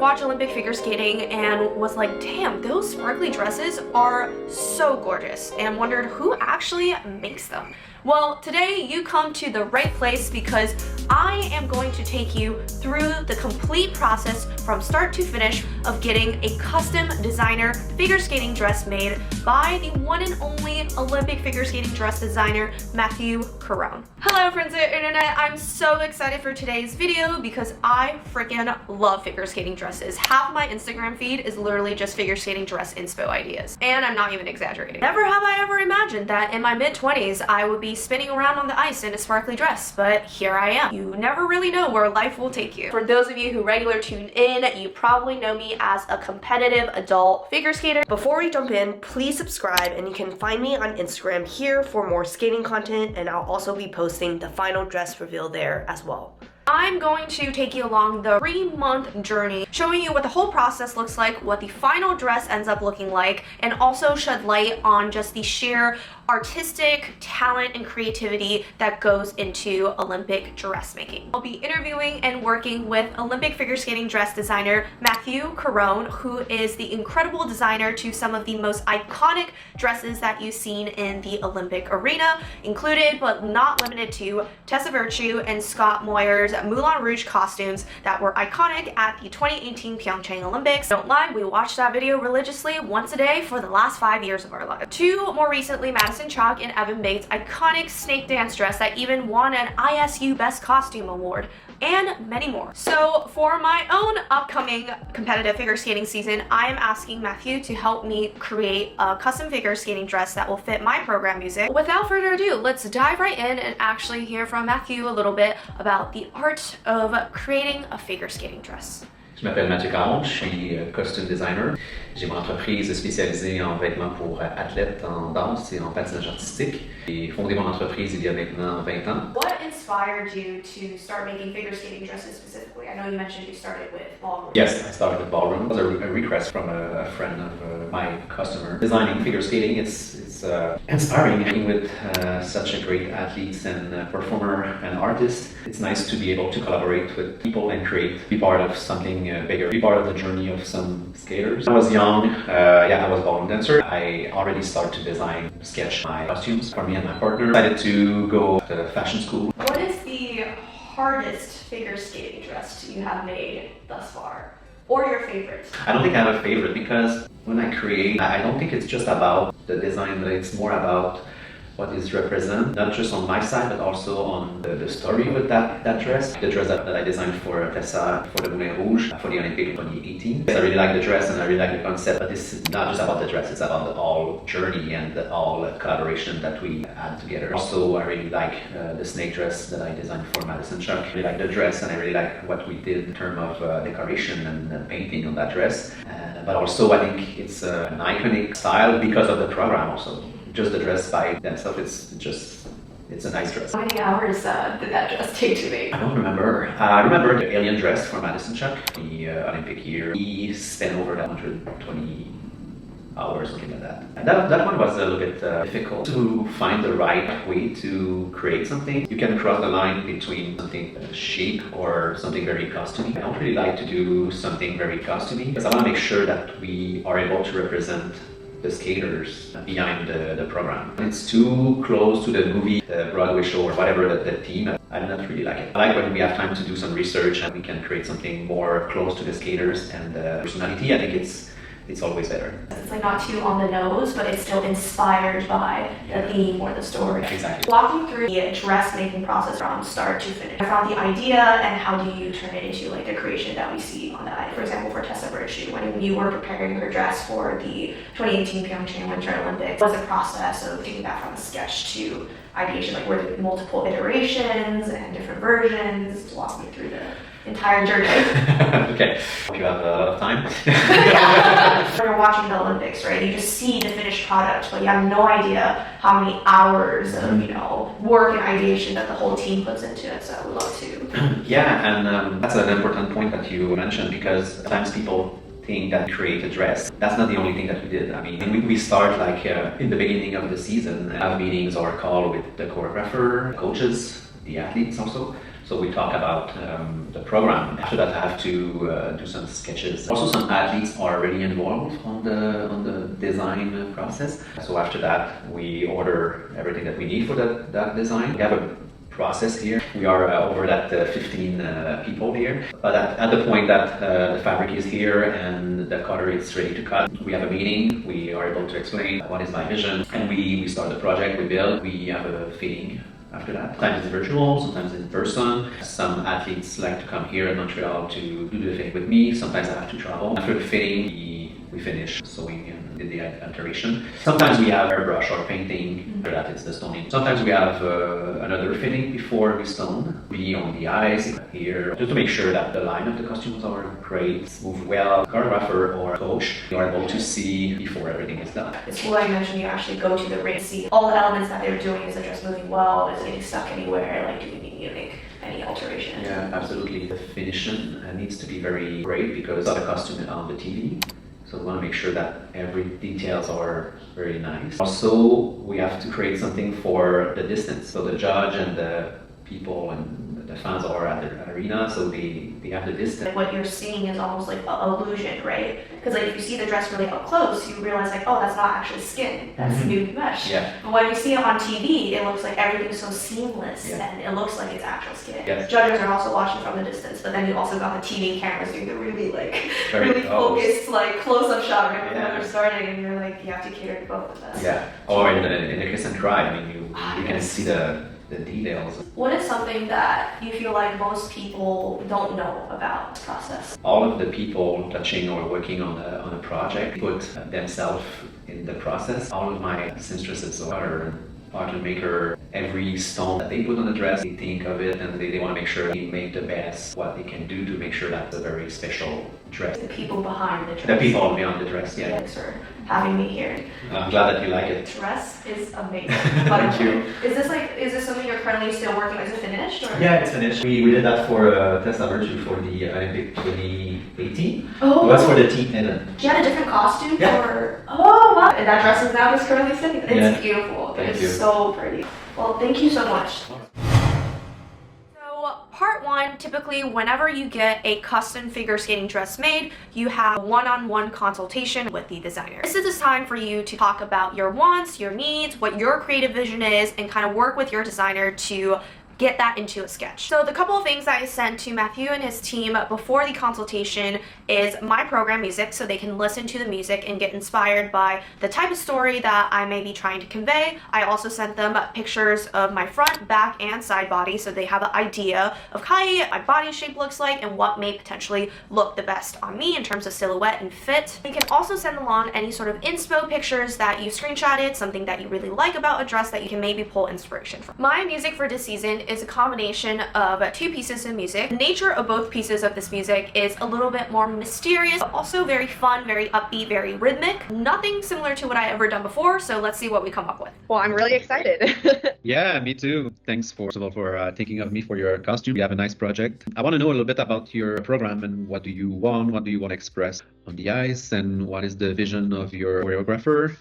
watch Olympic figure skating and was like, damn, those sparkly dresses are so gorgeous, and wondered who actually makes them. Well, today you come to the right place because I am going to take you through the complete process from start to finish of getting a custom designer figure skating dress made by the one and only Olympic figure skating dress designer, Mathieu Caron. Hello friends of the internet, I'm so excited for today's video because I freaking love figure skating dresses. Half my Instagram feed is literally just figure skating dress inspo ideas. And I'm not even exaggerating. Never have I ever imagined that in my mid-20s I would be spinning around on the ice in a sparkly dress, but here I am. You never really know where life will take you. For those of you who regularly tune in, you probably know me as a competitive adult figure skater. Before we jump in, please subscribe, and you can find me on Instagram here for more skating content, and I'll also be posting the final dress reveal there as well. I'm going to take you along the 3-month journey, showing you what the whole process looks like, what the final dress ends up looking like, and also shed light on just the sheer artistic talent and creativity that goes into Olympic dressmaking. I'll be interviewing and working with Olympic figure skating dress designer Mathieu Caron, who is the incredible designer to some of the most iconic dresses that you've seen in the Olympic arena, included but not limited to Tessa Virtue and Scott Moir's Moulin Rouge costumes that were iconic at the 2018 Pyeongchang Olympics. Don't lie, we watched that video religiously once a day for the last 5 years of our life. To more recently, Madison Chock Evan Bates' iconic snake dance dress that even won an ISU Best Costume Award, and many more. So for my own upcoming competitive figure skating season, I am asking Mathieu to help me create a custom figure skating dress that will fit my program music. Without further ado, let's dive right in and actually hear from Mathieu a little bit about the art of creating a figure skating dress. Je m'appelle Mathieu Caron, je suis costume designer. J'ai mon entreprise spécialisée en vêtements pour athlètes en danse et en patinage artistique. J'ai fondé mon entreprise il y a maintenant 20 ans. What inspired you to start making figure skating dresses specifically? I know you mentioned you started with ballroom. Yes, I started with ballroom. It was a request from a friend of my customer. Designing figure skating, it's inspiring. Working with such a great athletes and performer and artist, it's nice to be able to collaborate with people and be part of something bigger, be part of the journey of some skaters. When I was young, I was a ballroom dancer. I already started to design, sketch my costumes for me and my partner. I decided to go to fashion school. What is the hardest figure skating dress you have made thus far? Or your favorite? I don't think I have a favorite because when I create, I don't think it's just about the design, but it's more about what is represented, not just on my side, but also on the story with that dress. The dress that I designed for Tessa for the Moulin Rouge for the Olympics in 2018. I really like the dress and I really like the concept, but this is not just about the dress, it's about the whole journey and the all collaboration that we had together. Also, I really like the snake dress that I designed for Madison Chock. I really like the dress and I really like what we did in terms of decoration and painting on that dress. But also, I think it's an iconic style because of the program also. Just the dress by themselves, it's a nice dress. How many hours did that dress take to make? I don't remember. I remember the alien dress for Madison Chock, the Olympic year. He spent over 120 hours, something like that. And that one was a little bit difficult to find the right way to create something. You can cross the line between something chic or something very costumey. I don't really like to do something very costumey because I want to make sure that we are able to represent the skaters behind the program. When it's too close to the movie, the Broadway show, or whatever the theme, I do not really like it. I like when we have time to do some research and we can create something more close to the skaters and personality. I think it's always better. It's like not too on the nose, but it's still inspired by the theme or the story. Exactly. Walk me through the dress making process from start to finish. From the idea and how do you turn it into like the creation that we see on that. For example, for Tessa Virtue, when you were preparing her dress for the 2018 Pyeongchang Winter Olympics, what's the process of taking that from a sketch to ideation? Like, were there multiple iterations and different versions? Walk me through the entire journey. Okay, hope you have a lot of time. When you're watching the Olympics, right, you just see the finished product, but you have no idea how many hours of, work and ideation that the whole team puts into it, so I would love to. Yeah, and that's an important point that you mentioned, because sometimes people think that create a dress. That's not the only thing that we did. I mean, we start like in the beginning of the season, have meetings or call with the choreographer, coaches, the athletes also. So we talk about the program. After that, I have to do some sketches. Also, some athletes are already involved on the design process. So after that, we order everything that we need for that design. We have a process here. We are over that 15 people here. But at the point that the fabric is here and the cutter is ready to cut, we have a meeting. We are able to explain what is my vision, and we start the project. We build. We have a fitting. After that, sometimes it's virtual, sometimes in person. Some athletes like to come here in Montreal to do the fitting with me. Sometimes I have to travel. After the fitting, we finish sewing and did the alteration. Sometimes we have airbrush or painting. After that, it's the stoning. Sometimes we have another fitting before we stone. We on the ice here, just to make sure that the line of the costumes are great, move well. Choreographer or coach, you are able to see before everything is done. It's cool I mentioned you actually go to the ring, see all the elements that they're doing. Is the dress moving well? Is it getting stuck anywhere? Like, do you need to make any alteration? Yeah, absolutely. The finishing needs to be very great because the costume is on the TV. So we want to make sure that every details are very nice. Also, we have to create something for the distance. So the judge and the people and the fans are at the arena, so they have the distance. What you're seeing is almost like an illusion, right? Because like if you see the dress really up close, you realize like, oh, that's not actually skin, that's new mesh. Yeah. But when you see it on TV, it looks like everything's so seamless and it looks like it's actual skin. Yes. Judges are also watching from the distance, but then you also got the TV cameras doing the really Very really close. focused like close-up shot right when they're starting, and you're like, you have to cater to both of us. Yeah. Or in the kiss and cry, I mean, you can see the details. What is something that you feel like most people don't know about this process? All of the people touching or working on a project put themselves in the process. All of my seamstresses are pattern maker. Every stone that they put on the dress, they think of it and they want to make sure they make the best what they can do to make sure that's a very special dress. The people behind the dress. The people beyond the dress, yeah. Thanks for having me here. I'm glad that you like it. The dress is amazing. Thank you. Is this something you're currently still working on? Is it finished? Or? Yeah, it's finished. We did that for Tessa Virtue for the Olympic 2018. Oh. It was for the team event. She had a different costume Yeah. for. Oh wow! And that dress is now just currently fitting. It's beautiful. Thank It's you. so pretty. Well, thank you so much. Part one, typically whenever you get a custom figure skating dress made, you have one-on-one consultation with the designer. This is the time for you to talk about your wants, your needs, what your creative vision is, and kind of work with your designer to get that into a sketch. So the couple of things that I sent to Mathieu and his team before the consultation is my program music, so they can listen to the music and get inspired by the type of story that I may be trying to convey. I also sent them pictures of my front, back, and side body, so they have an idea of kind of my body shape looks like and what may potentially look the best on me in terms of silhouette and fit. You can also send along any sort of inspo pictures that you screenshotted, something that you really like about a dress that you can maybe pull inspiration from. My music for this season is a combination of two pieces of music. The nature of both pieces of this music is a little bit more mysterious, but also very fun, very upbeat, very rhythmic. Nothing similar to what I ever done before, so let's see what we come up with. Well, I'm really excited. Yeah, me too. Thanks first of all for thinking of me for your costume. You have a nice project. I want to know a little bit about your program and what do you want to express on the ice, and what is the vision of your choreographer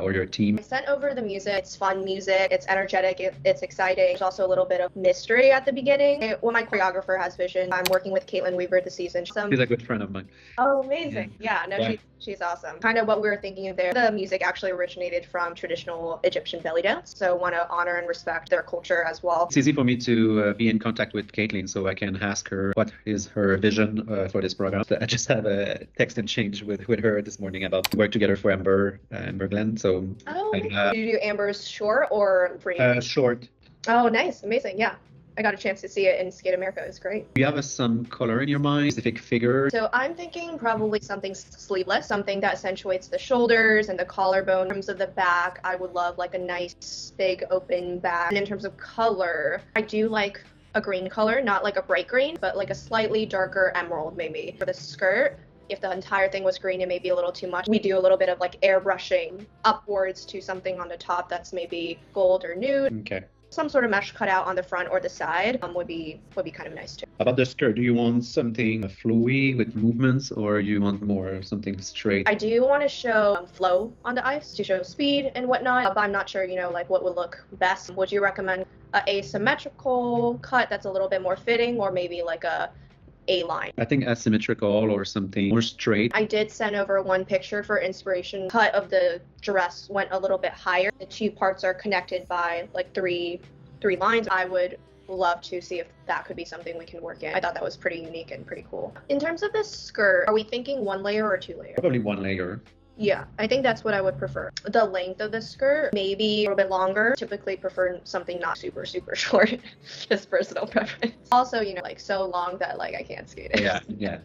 or your team. I sent over the music. It's fun music. It's energetic. It's exciting. There's also a little bit of mystery at the beginning. Well, my choreographer has vision. I'm working with Caitlin Weaver this season. She's a good friend of mine. Oh, amazing. Yeah, no, Yeah. She's awesome. Kind of what we were thinking of there. The music actually originated from traditional Egyptian belly dance, so want to honor and respect their culture as well. It's easy for me to be in contact with Caitlin, so I can ask her what is her vision for this program. I just have a text exchange with her this morning about work together for Amber Glenn. So Did you do Amber's short or free? short. Oh, nice. Amazing. Yeah. I got a chance to see it in Skate America. It was great. Do you have some color in your mind, specific figure? So I'm thinking probably something sleeveless, something that accentuates the shoulders and the collarbone. In terms of the back, I would love like a nice big open back. And in terms of color, I do like a green color, not like a bright green, but like a slightly darker emerald maybe. For the skirt, if the entire thing was green, it may be a little too much. We do a little bit of like airbrushing upwards to something on the top that's maybe gold or nude. Okay. Some sort of mesh cutout on the front or the side would be kind of nice too. About the skirt, do you want something flowy with movements, or you want more something straight? I do want to show flow on the ice to show speed and whatnot, but I'm not sure, like what would look best. Would you recommend asymmetrical cut that's a little bit more fitting, or maybe like a line. I think asymmetrical or something more straight. I did send over one picture for inspiration. Cut of the dress went a little bit higher. The two parts are connected by like three lines. I would love to see if that could be something we can work in. I thought that was pretty unique and pretty cool. In terms of the skirt, are we thinking 1 layer or 2 layers? Probably 1 layer. Yeah, I think that's what I would prefer. The length of the skirt, maybe a little bit longer. Typically prefer something not super short, just personal preference. Also, you know, like so long that like I can't skate it. Yeah.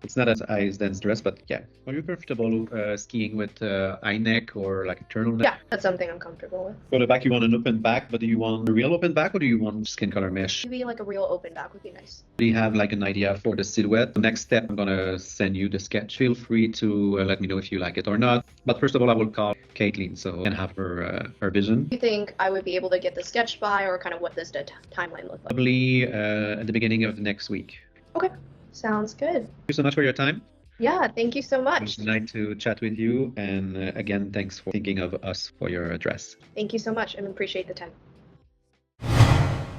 It's not as high as dense dress, but yeah. Are you comfortable skiing with high neck or like a turtleneck? Yeah, that's something I'm comfortable with. For the back, you want an open back, but do you want a real open back or do you want skin color mesh? Maybe like a real open back would be nice. Do you have like an idea for the silhouette? The next step, I'm gonna send you the sketch. Feel free to let me know if you like it or not. But first of all, I will call Caitlin so I can have her vision. Do you think I would be able to get the sketch by, or kind of what does the timeline look like? Probably at the beginning of the next week. Okay, sounds good. Thank you so much for your time. Yeah, thank you so It much. was nice to chat with you. And again, thanks for thinking of us for your address. Thank you so much and appreciate the time.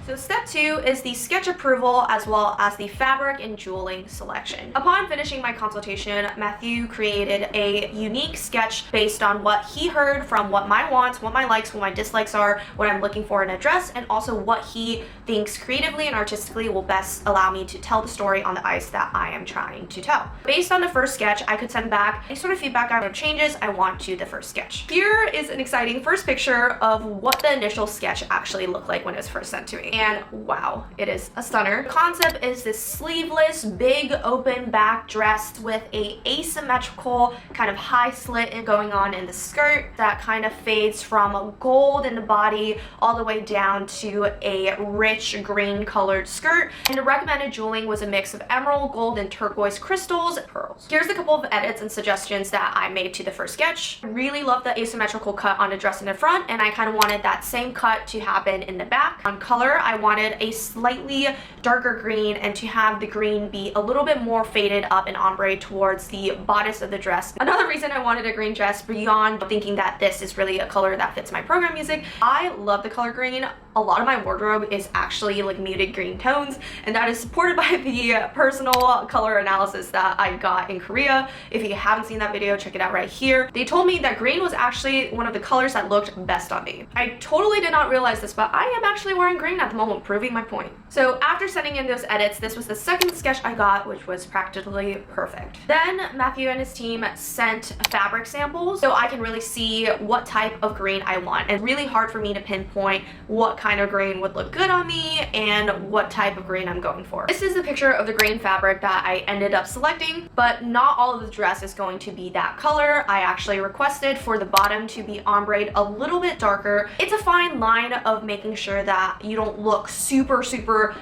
So step 2 is the sketch approval as well as the fabric and jeweling selection. Upon finishing my consultation, Mathieu created a unique sketch based on what he heard from what my wants, what my likes, what my dislikes are, what I'm looking for in a dress, and also what he thinks creatively and artistically will best allow me to tell the story on the ice that I am trying to tell. Based on the first sketch, I could send back any sort of feedback or changes I want to the first sketch. Here is an exciting first picture of what the initial sketch actually looked like when it was first sent to me. And wow, it is a stunner. The concept is this sleeveless, big open back dress with a asymmetrical kind of high slit going on in the skirt that kind of fades from gold in the body all the way down to a rich green colored skirt. And the recommended jeweling was a mix of emerald, gold, and turquoise crystals and pearls. Here's a couple of edits and suggestions that I made to the first sketch. I really love the asymmetrical cut on the dress in the front, and I kind of wanted that same cut to happen in the back. On color, I wanted a slightly darker green and to have the green be a little bit more faded up and ombre towards the bodice of the dress. Another reason I wanted a green dress, beyond thinking that this is really a color that fits my program music, I love the color green. A lot of my wardrobe is actually like muted green tones, and that is supported by the personal color analysis that I got in Korea. If you haven't seen that video, check it out right here. They told me that green was actually one of the colors that looked best on me. I totally did not realize this, but I am actually wearing green at the moment, proving my point. So after sending in those edits, this was the second sketch I got, which was practically perfect. Then Mathieu and his team sent fabric samples so I can really see what type of green I want. And really hard for me to pinpoint what kind of green would look good on me and what type of green I'm going for. This is the picture of the green fabric that I ended up selecting, but not all of the dress is going to be that color. I actually requested for the bottom to be ombre a little bit darker. It's a fine line of making sure that you don't look super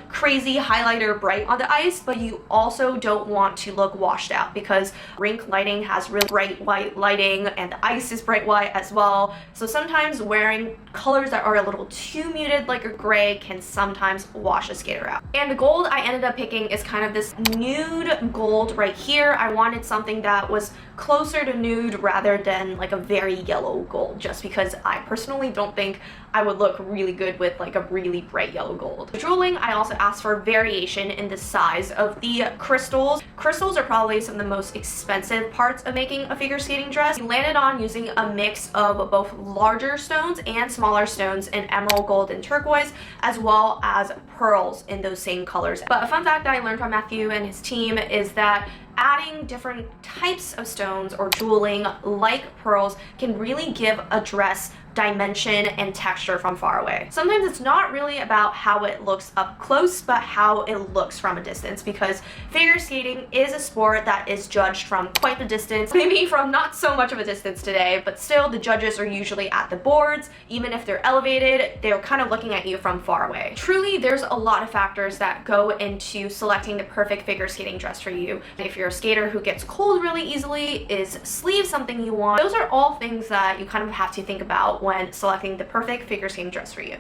crazy highlighter bright on the ice, but you also don't want to look washed out because rink lighting has really bright white lighting and the ice is bright white as well. So sometimes wearing colors that are a little too muted like a gray can sometimes wash a skater out. And the gold I ended up picking is kind of this nude gold right here. I wanted something that was closer to nude rather than like a very yellow gold, just because I personally don't think I would look really good with like a really bright yellow gold. The jeweling, I also asked for variation in the size of the crystals. Crystals are probably some of the most expensive parts of making a figure skating dress. We landed on using a mix of both larger stones and smaller stones in emerald, gold, and turquoise, as well as pearls in those same colors. But a fun fact that I learned from Mathieu and his team is that adding different types of stones or jeweling like pearls can really give a dress dimension and texture from far away. Sometimes it's not really about how it looks up close, but how it looks from a distance, because figure skating is a sport that is judged from quite the distance, maybe from not so much of a distance today, but still the judges are usually at the boards. Even if they're elevated, they're kind of looking at you from far away. Truly, there's a lot of factors that go into selecting the perfect figure skating dress for you. If you're a skater who gets cold really easily, is sleeve something you want? Those are all things that you kind of have to think about when selecting the perfect figure skating dress for you.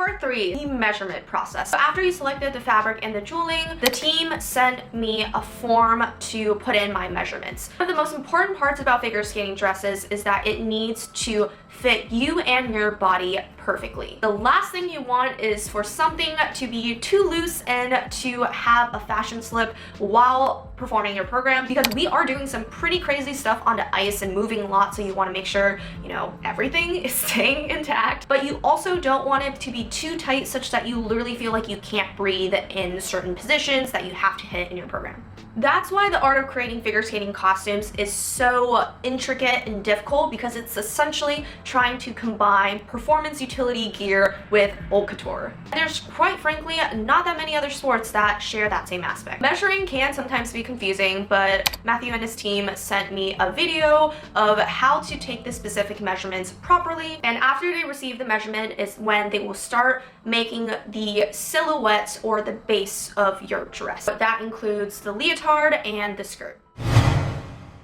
part 3, the measurement process. So after you selected the fabric and the jeweling, the team sent me a form to put in my measurements. One of the most important parts about figure skating dresses is that it needs to fit you and your body perfectly. The last thing you want is for something to be too loose and to have a fashion slip while performing your program, because we are doing some pretty crazy stuff on the ice and moving a lot, so you want to make sure, you know, everything is staying intact. But you also don't want it to be too tight such that you literally feel like you can't breathe in certain positions that you have to hit in your program. That's why the art of creating figure skating costumes is so intricate and difficult, because it's essentially trying to combine performance utility gear with haute couture. And there's quite frankly not that many other sports that share that same aspect. Measuring can sometimes be confusing, but Matthew and his team sent me a video of how to take the specific measurements properly, and after they receive the measurement is when they will start making the silhouettes or the base of your dress. That includes the leotard and the skirt.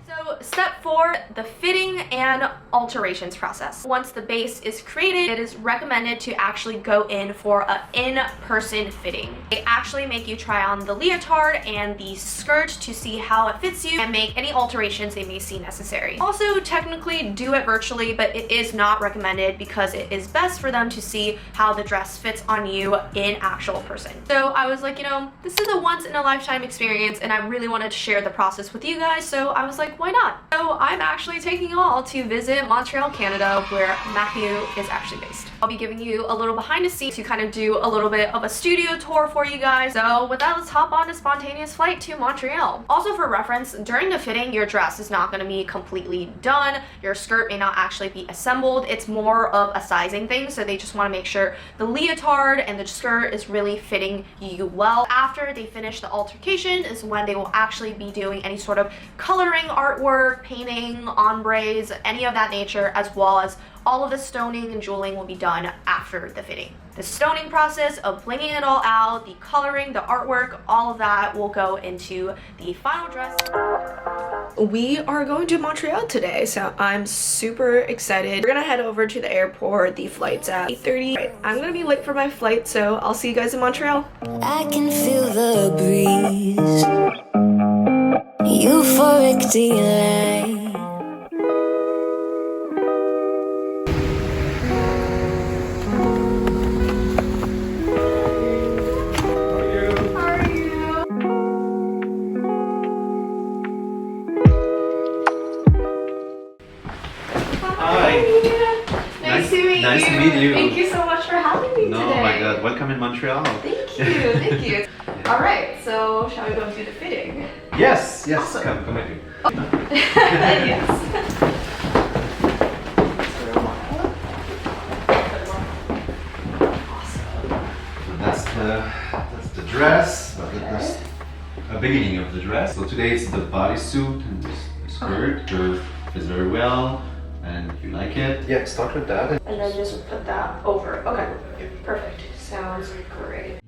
So step 4, the fitting and alterations process. Once the base is created, it is recommended to actually go in for an in-person fitting. They actually make you try on the leotard and the skirt to see how it fits you and make any alterations they may see necessary. Also, technically do it virtually, but it is not recommended because it is best for them to see how the dress fits on you in actual person. So I was like, you know, this is a once-in-a-lifetime experience and I really wanted to share the process with you guys, so I was like, why not? So I'm actually taking you all to visit Montreal, Canada, where Matthew is actually based. I'll be giving you a little behind the scenes to kind of do a little bit of a studio tour for you guys. So with that, let's hop on a spontaneous flight to Montreal. Also for reference, during the fitting, your dress is not going to be completely done. Your skirt may not actually be assembled. It's more of a sizing thing, so they just want to make sure the leotard and the skirt is really fitting you well. After they finish the altercation is when they will actually be doing any sort of coloring artwork, painting, ombres, any of that nature, as well as all of the stoning and jeweling will be done after the fitting. The stoning process of blinging it all out, the coloring, the artwork, all of that will go into the final dress. We are going to Montreal today, so I'm super excited. We're gonna head over to the airport. The flight's at 8:30. Right, I'm gonna be late for my flight, so I'll see you guys in Montreal. I can feel the breeze, euphoric delight. Nice to meet you. Thank you so much for having me No, today. oh my God, welcome in Montreal. Thank you, thank you. All right, so shall we go do the fitting? Yes, Awesome. come with me. Yes. Awesome. That's the dress, but that's a beginning of the dress. So today it's the bodysuit and the skirt. Fits very well. And you like it? Yeah, start with that. And then just put that over. Okay, perfect. Sounds great.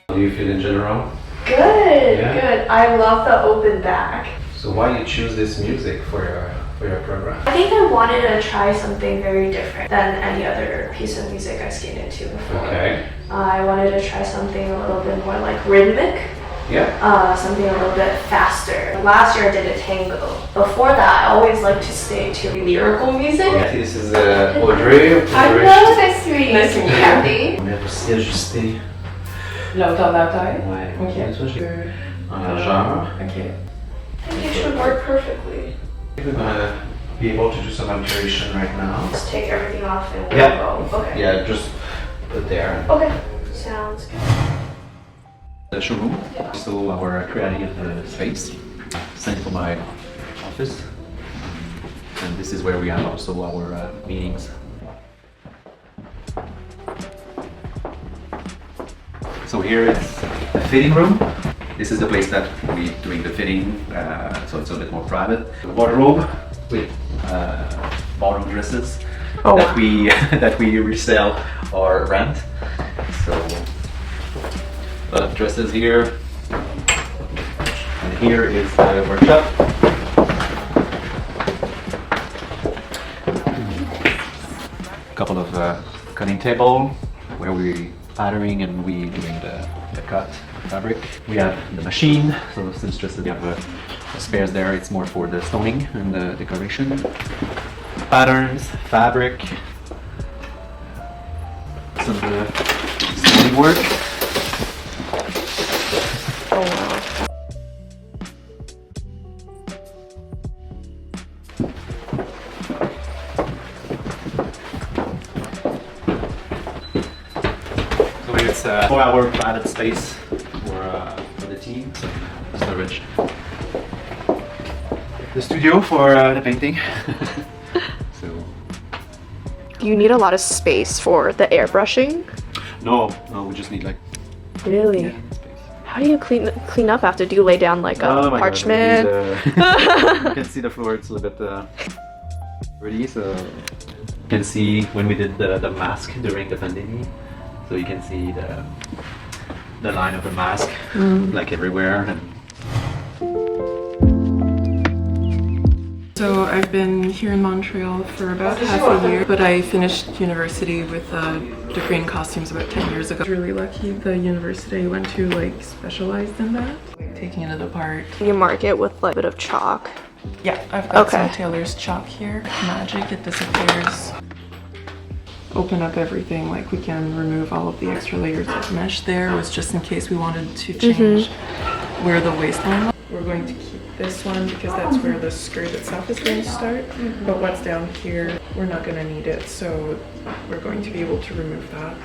How do you feel in general? Good, Yeah? good. I love the open back. So why you choose this music for your program? I think I wanted to try something very different than any other piece of music I skated to before. Okay. I wanted to try something a little bit more like rhythmic. Yeah. Something a little bit faster. Last year I did a tango. Before that, I always like to stay to lyrical music. Yeah, this is Audrey. Nice to meet you. Nice to meet you. Kathy. On est aussi ajusté. La hauteur de la taille? Ouais. Ok. Toi, j'ai un largeur. Ok. I think it should work perfectly. We're gonna be able to do some alteration right now. Just take everything off and we'll Yeah. go. Okay. Yeah, just put there. Okay. Sounds good. The showroom, so our creative space, same for my office, and this is where we have also our meetings. So here is the fitting room. This is the place that we're doing the fitting, so it's a bit more private. The wardrobe with ballroom dresses. that we that we resell or rent. So a lot of dresses here, and here is the workshop. A couple of cutting table where we patterning and we doing the cut fabric. We have the machine, so since just we have spares there, it's more for the stoning and the decoration. Patterns, fabric, some stoning work. Oh wow. So it's a 4-hour private space for the team. So storage. The studio for the painting. So Do you need a lot of space for the airbrushing? no, we just need like Really? space. How do you clean up after? Do you lay down like a Oh my parchment? God, you can see the floor, it's a little bit dirty, so you can see when we did the mask during the pandemic, so you can see the line of the mask like everywhere. And So I've been here in Montreal for about half a year, but I finished university with a degree in costumes about 10 years ago. I was really lucky the university I went to like specialized in that. Like taking it apart. You mark it with like a bit of chalk. Yeah, I've got Okay. some tailor's chalk here. Magic, it disappears. Open up everything, like we can remove all of the extra layers of mesh there. It was just in case we wanted to change where the waistline was. We're going to keep this one because that's where the skirt itself is going to start. But what's down here, we're not going to need it, so we're going to be able to remove that.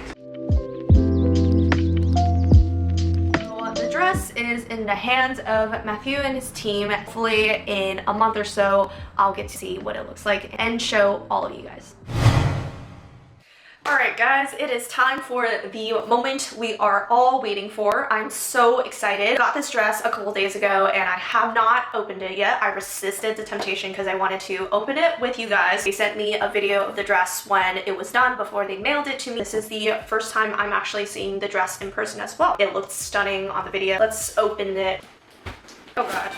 The dress is in the hands of Mathieu and his team. Hopefully in a month or so, I'll get to see what it looks like and show all of you guys. Alright guys, it is time for the moment we are all waiting for. I'm so excited. I got this dress a couple days ago and I have not opened it yet. I resisted the temptation because I wanted to open it with you guys. They sent me a video of the dress when it was done before they mailed it to me. This is the first time I'm actually seeing the dress in person as well. It looked stunning on the video. Let's open it. Oh god.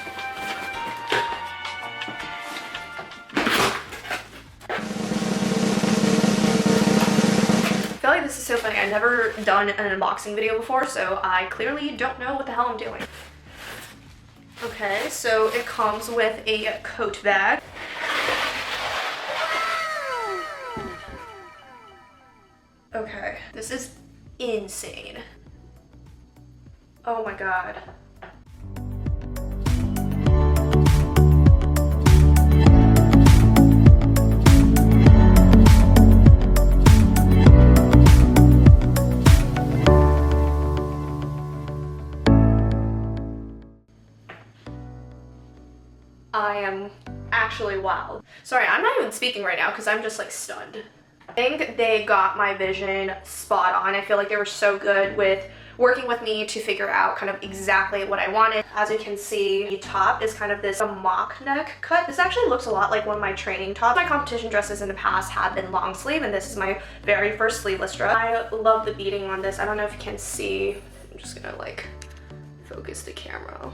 I feel like this is so funny. I've never done an unboxing video before, so I clearly don't know what the hell I'm doing. Okay, so it comes with a coat bag. Okay, this is insane. Oh my god. I am actually wild. Sorry, I'm not even speaking right now because I'm just like stunned. I think they got my vision spot on. I feel like they were so good with working with me to figure out kind of exactly what I wanted. As you can see, the top is kind of this mock neck cut. This actually looks a lot like one of my training tops. My competition dresses in the past have been long sleeve, and this is my very first sleeveless dress. I love the beading on this. I don't know if you can see. I'm just gonna like focus the camera.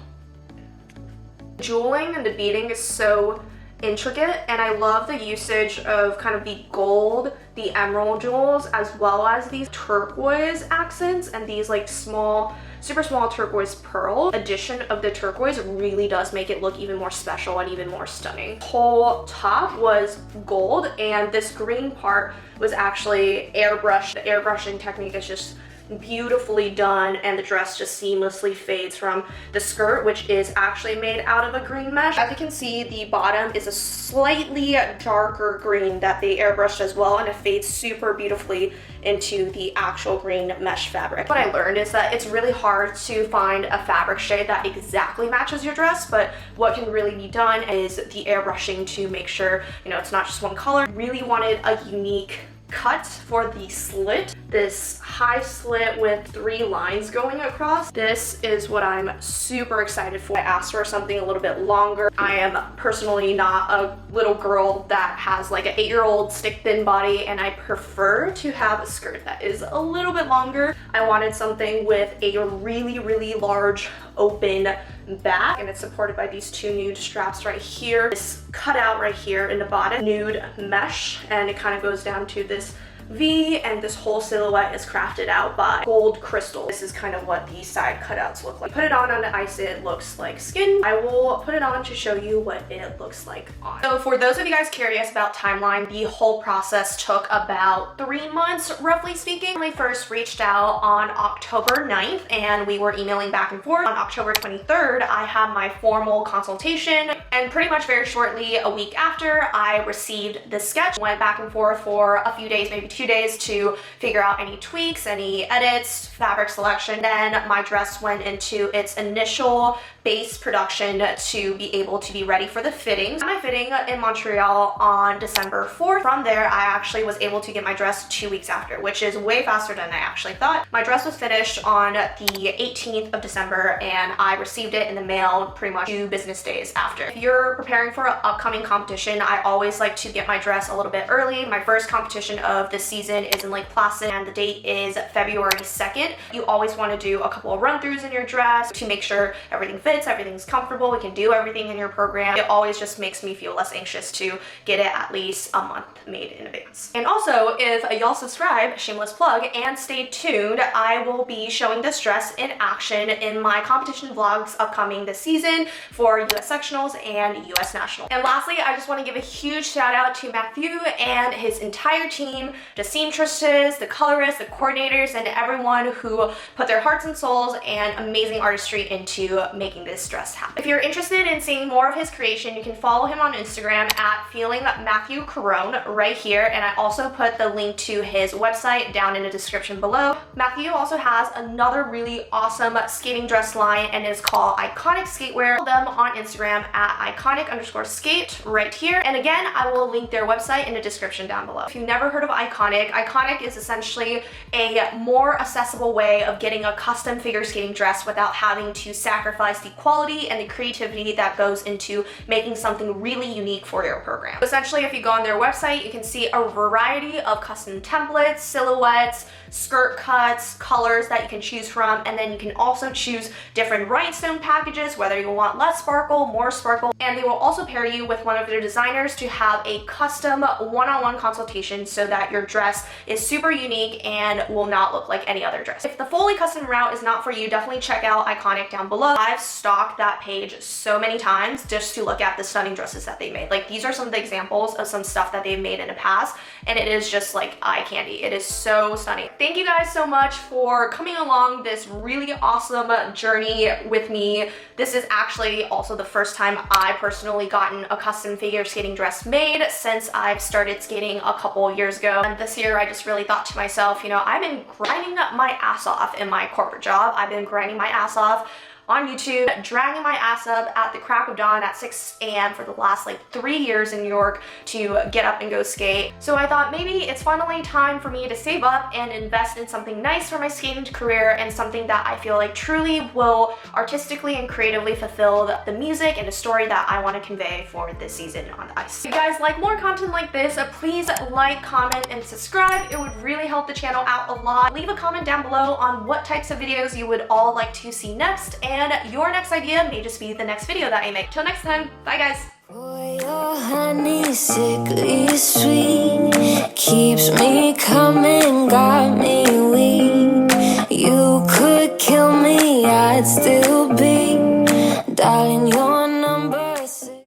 Jeweling and the beading is so intricate, and I love the usage of kind of the gold, the emerald jewels, as well as these turquoise accents and these like small, super small turquoise pearl. Addition of the turquoise really does make it look even more special and even more stunning. The whole top was gold, and this green part was actually airbrushed. The airbrushing technique is just beautifully done, and the dress just seamlessly fades from the skirt, which is actually made out of a green mesh. As you can see, the bottom is a slightly darker green that they airbrushed as well, and it fades super beautifully into the actual green mesh fabric. What I learned is that it's really hard to find a fabric shade that exactly matches your dress, but what can really be done is the airbrushing to make sure, you know, it's not just one color. Really wanted a unique cut for the slit this high slit with 3 lines going across. This is what I'm super excited for. I asked for something a little bit longer. I am personally not a little girl that has like an 8-year-old stick thin body, and I prefer to have a skirt that is a little bit longer. I wanted something with a really large open back, and it's supported by these 2 nude straps right here. This cutout right here in the bottom, nude mesh, and it kind of goes down to this V, and this whole silhouette is crafted out by gold crystal. This is kind of what the side cutouts look like. Put it on the ice, it looks like skin. I will put it on to show you what it looks like on. So for those of you guys curious about timeline, the whole process took about 3 months, roughly speaking. We first reached out on October 9th, and we were emailing back and forth. On October 23rd, I had my formal consultation, and pretty much very shortly, a week after, I received the sketch. Went back and forth for a few days, maybe 2 days, to figure out any tweaks, any edits, fabric selection. Then my dress went into its initial base production to be able to be ready for the fitting. My fitting in Montreal on December 4th. From there, I actually was able to get my dress 2 weeks after, which is way faster than I actually thought. My dress was finished on the 18th of December, and I received it in the mail pretty much 2 business days after. If you're preparing for an upcoming competition, I always like to get my dress a little bit early. My first competition of the season is in Lake Placid, and the date is February 2nd. You always want to do a couple of run-throughs in your dress to make sure everything fits, everything's comfortable, we can do everything in your program. It always just makes me feel less anxious to get it at least a month made in advance. And also, if y'all subscribe, shameless plug, and stay tuned, I will be showing this dress in action in my competition vlogs upcoming this season for US sectionals and US nationals. And lastly, I just want to give a huge shout out to Mathieu and his entire team, the seamstresses, the colorists, the coordinators, and everyone who put their hearts and souls and amazing artistry into making this dress happen. If you're interested in seeing more of his creation, you can follow him on Instagram at Feeling Mathieu Caron right here, and I also put the link to his website down in the description below. Mathieu also has another really awesome skating dress line, and it's called Iconic Skatewear. Follow them on Instagram at iconic_skate right here, and again, I will link their website in the description down below. If you've never heard of Iconic, Iconic is essentially a more accessible way of getting a custom figure skating dress without having to sacrifice the quality and the creativity that goes into making something really unique for your program. Essentially, if you go on their website, you can see a variety of custom templates, silhouettes, skirt cuts, colors that you can choose from, and then you can also choose different rhinestone packages, whether you want less sparkle, more sparkle, and they will also pair you with one of their designers to have a custom one-on-one consultation so that your dress is super unique and will not look like any other dress. If the fully custom route is not for you, definitely check out Iconic down below. I've stalked that page so many times just to look at the stunning dresses that they made. Like, these are some of the examples of some stuff that they've made in the past, and it is just like eye candy. It is so stunning. Thank you guys so much for coming along this really awesome journey with me. This is actually also the first time I personally gotten a custom figure skating dress made since I've started skating a couple years ago. And this year I just really thought to myself, you know, I've been grinding my ass off in my corporate job. I've been grinding my ass off on YouTube, dragging my ass up at the crack of dawn at 6 a.m. for the last like 3 years in New York to get up and go skate. So I thought maybe it's finally time for me to save up and invest in something nice for my skating career, and something that I feel like truly will artistically and creatively fulfill the music and the story that I want to convey for this season on the ice. If you guys like more content like this, please like, comment, and subscribe. It would really help the channel out a lot. Leave a comment down below on what types of videos you would all like to see next, and your next idea may just be the next video that I make. Till next time, bye guys. Boy, your honey sickly sweet keeps me coming, got me